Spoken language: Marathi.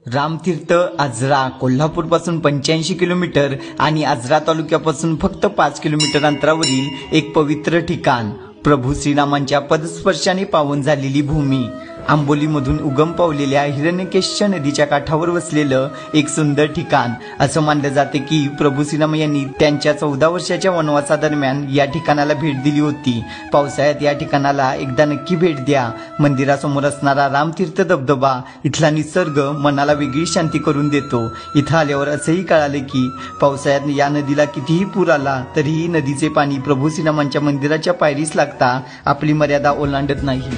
रामतीर्थ आजरा कोल्हापूरपासून 85 किलोमीटर आणि आजरा तालुक्यापासून फक्त 5 किलोमीटर अंतरावरील एक पवित्र ठिकाण, प्रभू श्रीरामांच्या पदस्पर्शाने पावन झालेली भूमी, आंबोलीमधून उगम पावलेल्या हिरण्यकेश नदीच्या काठावर वसलेलं एक सुंदर ठिकाण. असं मानलं जाते की प्रभू श्रीराम यांनी त्यांच्या 14 वर्षाच्या वनवासादरम्यान या ठिकाणाला भेट दिली होती. पावसाळ्यात या ठिकाणाला एकदा नक्की भेट द्या. मंदिरासमोर असणारा रामतीर्थ धबधबा, इथला निसर्ग मनाला वेगळी शांती करून देतो. इथं आल्यावर असंही कळालं की पावसाळ्यात या नदीला कितीही पूर आला तरीही नदीचे पाणी प्रभू श्रीरामांच्या मंदिराच्या पायरीस लागता आपली मर्यादा ओलांडत नाही.